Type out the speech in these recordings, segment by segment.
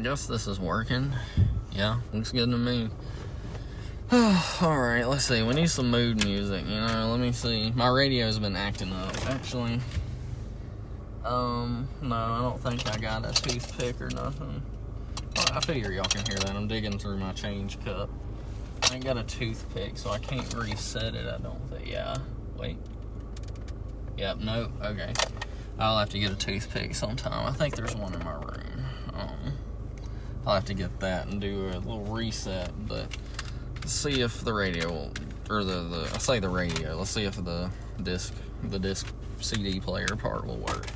guess this is working. Yeah, looks good to me. Alright, let's see. We need some mood music, you know. Let me see. My radio's been acting up, actually. No, I don't think I got a toothpick or nothing. I figure y'all can hear that. I'm digging through my change cup. I ain't got a toothpick, so I can't reset it, I don't think. Yeah, wait. Yep, nope, okay. I'll have to get a toothpick sometime. I think there's one in my room. I'll have to get that and do a little reset, but let's see if the radio, or I say the radio, let's see if the disc CD player part will work.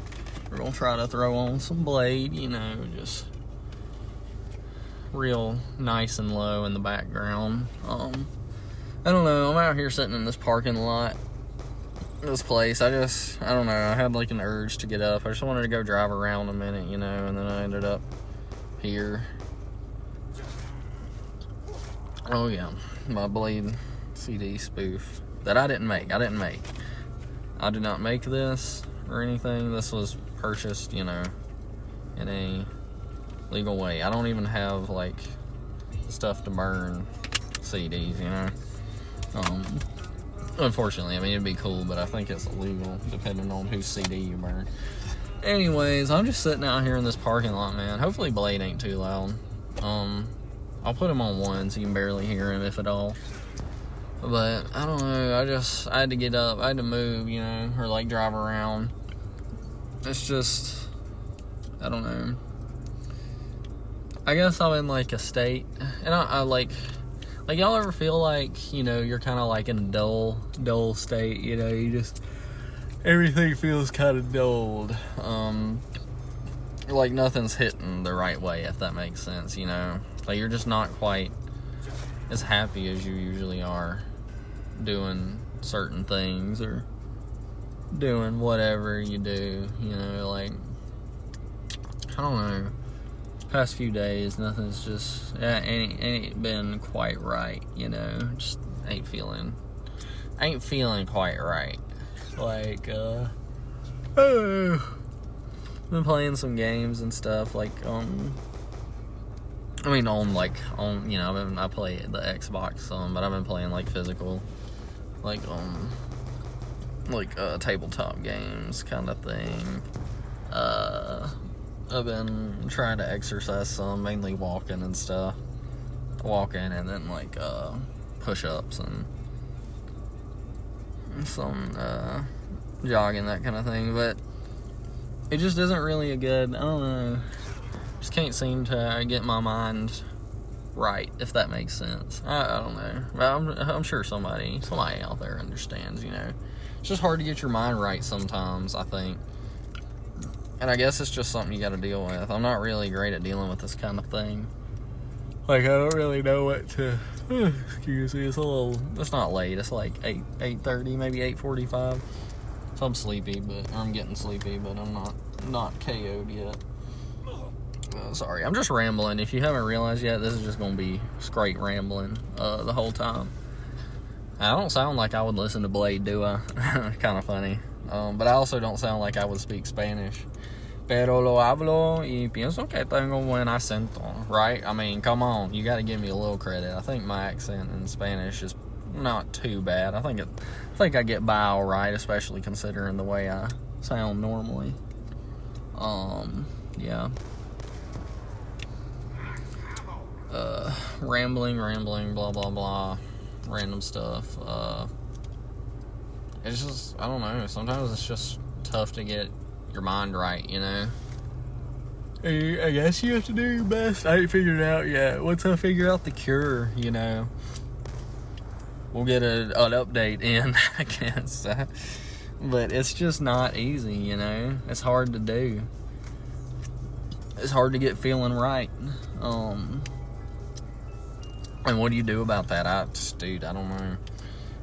We're gonna try to throw on some Blade, you know, just real nice and low in the background. I don't know, I'm out here sitting in this parking lot, this place. I don't know, I had like an urge to get up. I just wanted to go drive around a minute, you know, and then I ended up here. Oh yeah, my Blade CD spoof that I didn't make. I did not make this or anything. This was purchased, you know, in a legal way. I don't even have like stuff to burn CDs, you know. Unfortunately, I mean, it'd be cool, but I think it's illegal depending on whose CD you burn. Anyways, I'm just sitting out here in this parking lot, man. Hopefully Blade ain't too loud. I'll put him on 1 so you can barely hear him, if at all. But, I don't know, I had to get up, I had to move, you know, or like drive around. It's just, I don't know. I guess I'm in like a state, and I like y'all ever feel like, you know, you're kind of like in a dull state, you know, you just, everything feels kind of dulled. Like nothing's hitting the right way, if that makes sense, you know. Like you're just not quite as happy as you usually are doing certain things or doing whatever you do, you know, like, I don't know. Past few days, nothing's just, ain't been quite right, you know, just ain't feeling quite right. Like, been playing some games and stuff, like, you know, I play the Xbox, but I've been playing, like, physical, like, tabletop games kind of thing. I've been trying to exercise some, mainly walking and stuff. Walking and then, like, push-ups and some, jogging, that kind of thing, but it just isn't really I don't know, just can't seem to get my mind right, if that makes sense. I don't know. I'm sure somebody out there understands, you know. It's just hard to get your mind right sometimes, I think. And I guess it's just something you gotta deal with. I'm not really great at dealing with this kind of thing. Like, I don't really know what to... excuse me, it's not late. It's like 8:30, maybe 8:45. So I'm sleepy, I'm getting sleepy, but I'm not KO'd yet. Sorry, I'm just rambling. If you haven't realized yet, this is just gonna be straight rambling the whole time. I don't sound like I would listen to Blade, do I? Kind of funny. But I also don't sound like I would speak Spanish. Pero lo hablo y pienso que tengo buen acento, right? I mean, come on, you gotta give me a little credit. I think my accent in Spanish is not too bad. I think I get by all right, especially considering the way I sound normally. Yeah. Rambling, blah, blah, blah, random stuff. It's just, I don't know, sometimes it's just tough to get your mind right, you know? I guess you have to do your best. I ain't figured it out yet. Once I figure out the cure, you know, we'll get an update in, I guess. But it's just not easy, you know? It's hard to do. It's hard to get feeling right. And what do you do about that? I don't know.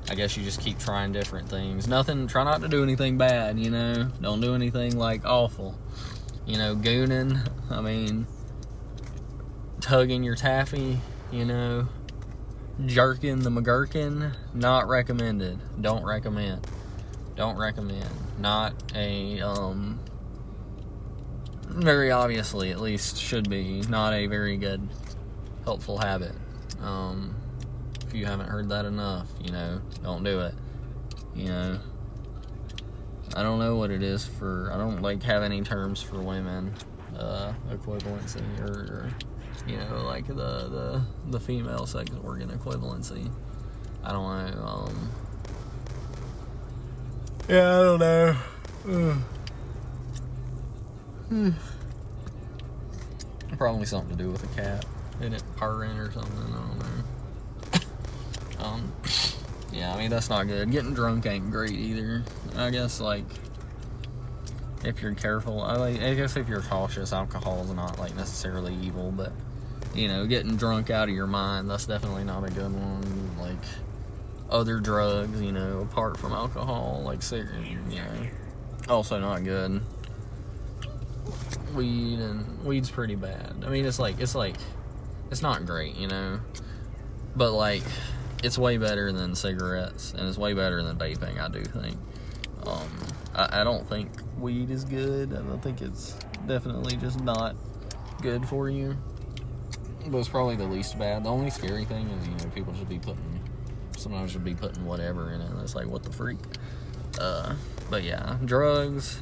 I guess you just keep trying different things. Try not to do anything bad, you know? Don't do anything, like, awful. You know, gooning, I mean, tugging your taffy, you know? Jerking the McGurkin, not recommended. Don't recommend. Not very obviously, at least, should be not a very good, helpful habit. If you haven't heard that enough, don't do it. I don't know what it is for. I don't have any terms for women, equivalency, or like the female sex organ equivalency. I don't know. Yeah, I don't know. Probably something to do with a cat. Isn't it purring or something? I don't know. Yeah, I mean, that's not good. Getting drunk ain't great either. I guess, if you're careful, I guess if you're cautious, alcohol is not, necessarily evil, but, getting drunk out of your mind, that's definitely not a good one. Other drugs, apart from alcohol, cigarettes, also not good. Weed's pretty bad. I mean, it's not great, but, it's way better than cigarettes, and it's way better than vaping, I do think. I don't think weed is good. I don't think it's definitely just not good for you. But it's probably the least bad. The only scary thing is, people sometimes should be putting whatever in it. It's what the freak? But yeah, drugs,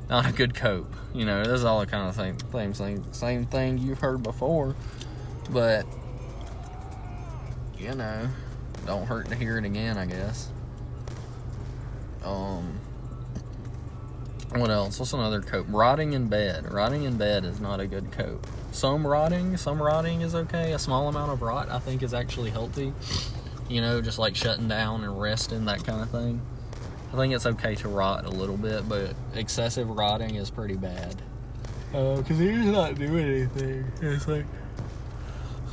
not a good cope. This is all the kind of same thing you've heard before. But don't hurt to hear it again, I guess. What else? What's another cope? Rotting in bed. Rotting in bed is not a good cope. Some rotting is okay. A small amount of rot, I think, is actually healthy. Just shutting down and resting, that kind of thing. I think it's okay to rot a little bit, but excessive rotting is pretty bad. Because you're just not doing anything. It's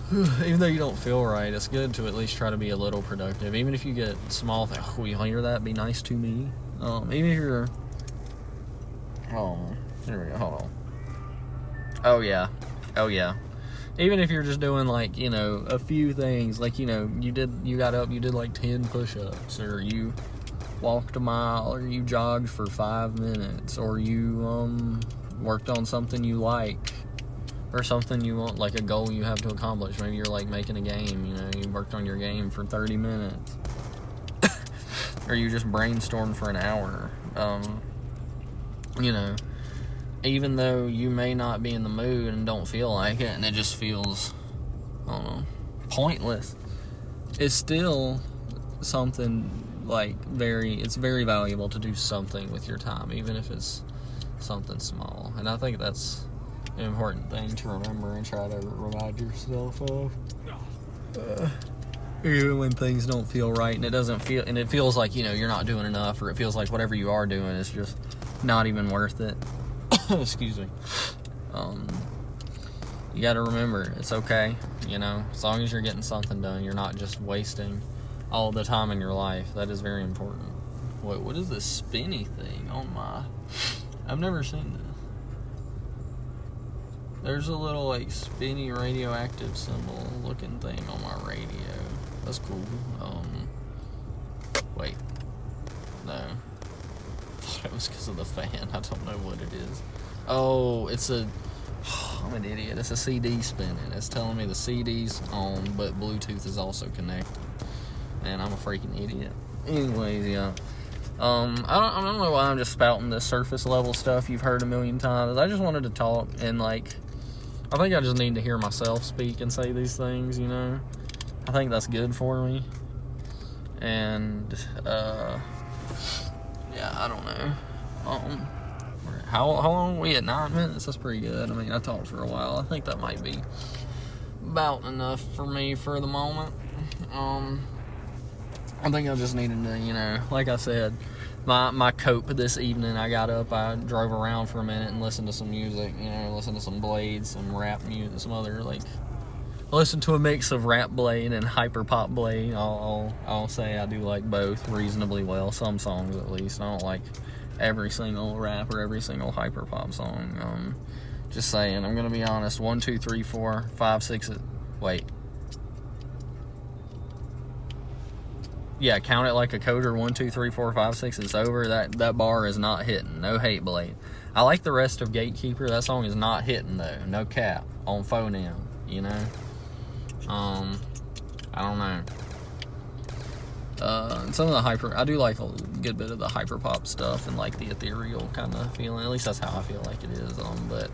even though you don't feel right, it's good to at least try to be a little productive. Even if you get small things, you hear that? Be nice to me. Even if you're... here we go, hold on. Oh yeah. Even if you're just doing a few things, you got up, you did 10 push-ups, or you walked a mile, or you jogged for 5 minutes, or you worked on something you like, or something you want, a goal you have to accomplish. Maybe you're making a game, you worked on your game for 30 minutes. Or you just brainstormed for an hour. Even though you may not be in the mood and don't feel like it, and it just feels, I don't know, pointless, it's still something it's very valuable to do something with your time, even if it's something small. And I think that's an important thing to remember and try to remind yourself of. Even when things don't feel right, and it feels like you're not doing enough, or it feels like whatever you are doing is just not even worth it. Excuse me. You got to remember, it's okay. As long as you're getting something done, you're not just wasting all the time in your life. That is very important. What is this spinny thing on my... I've never seen this. There's a little spinny radioactive symbol looking thing on my radio. That's cool. Wait. No. I thought it was because of the fan. I don't know what it is. Oh, I'm an idiot. It's a CD spinning. It's telling me the CD's on, but Bluetooth is also connected. Man, I'm a freaking idiot. Anyways, yeah. I don't know why I'm just spouting this surface level stuff you've heard a million times. I just wanted to talk, and I think I just need to hear myself speak and say these things, I think that's good for me. And, yeah, I don't know. How long are we at? 9 minutes? That's pretty good. I mean, I talked for a while. I think that might be about enough for me for the moment. I think I just needed to, like I said, my cope this evening, I got up, I drove around for a minute and listened to some music, listened to some Blade, some rap music, some other, I listened to a mix of rap Blade and hyper pop Blade. I'll say I do like both reasonably well, some songs at least. I don't like every single rap or every single hyper pop song. Just saying, I'm gonna be honest. 1, 2, 3, 4, 5, 6. Wait. Yeah, count it like a coder. 1, 2, 3, 4, 5, 6. It's over. That bar is not hitting. No hate, Blade. I like the rest of Gatekeeper. That song is not hitting though, no cap, on Phonem, you know. I don't know. And some of the I do like a good bit of the hyper pop stuff and like the ethereal kind of feeling. At least that's how I feel like it is. But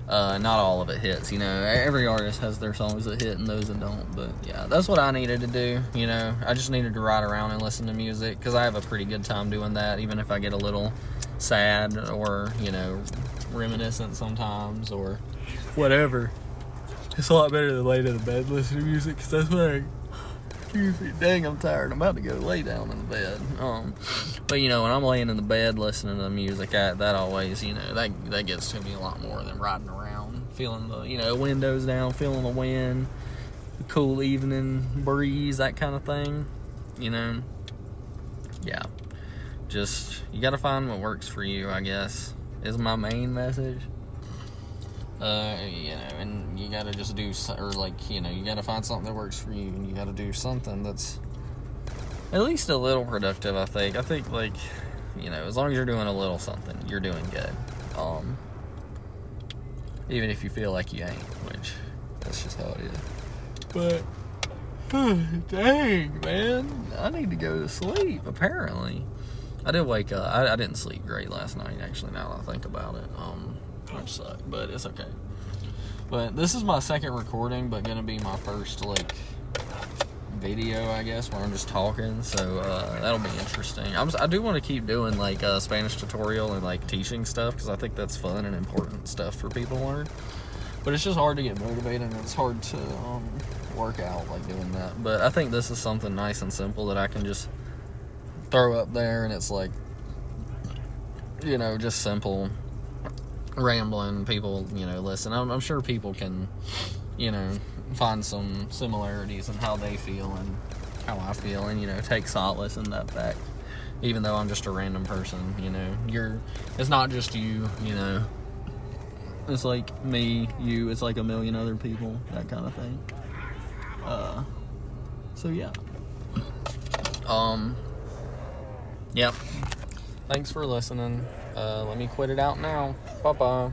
not all of it hits. You know, every artist has their songs that hit and those that don't. But yeah, that's what I needed to do. You know, I just needed to ride around and listen to music because I have a pretty good time doing that, even if I get a little sad or, you know, reminiscent sometimes or whatever. It's a lot better than laying in the bed listening to music because that's what dang, I'm tired. I'm about to go lay down in the bed. But you know, when I'm laying in the bed listening to music, that always, you know, that gets to me a lot more than riding around, feeling the, you know, windows down, feeling the wind, the cool evening breeze, that kind of thing. You know, yeah. Just, you gotta find what works for you, I guess, is my main message. You know, and you gotta just do, or like, you know, you gotta find something that works for you, and you gotta do something that's at least a little productive, I think. I think, like, you know, as long as you're doing a little something, you're doing good. Even if you feel like you ain't, which, that's just how it is. But, dang, man, I need to go to sleep, apparently. I did wake up. I didn't sleep great last night, actually, now that I think about it. Which sucked, but it's okay. But this is my second recording, but gonna be my first, like, video, I guess, where I'm just talking, so that'll be interesting. I do want to keep doing, like, Spanish tutorial and, like, teaching stuff, because I think that's fun and important stuff for people to learn. But it's just hard to get motivated, and it's hard to work out, like, doing that. But I think this is something nice and simple that I can just throw up there, and it's, like, you know, just simple rambling, people, you know, listen. I'm sure people can, you know, find some similarities in how they feel and how I feel, and, you know, take solace in that fact, even though I'm just a random person. You know, it's not just you, you know, it's like me, you, it's like a million other people, that kind of thing. So yeah. Yep. Thanks for listening. Let me quit it out now. Bye-bye.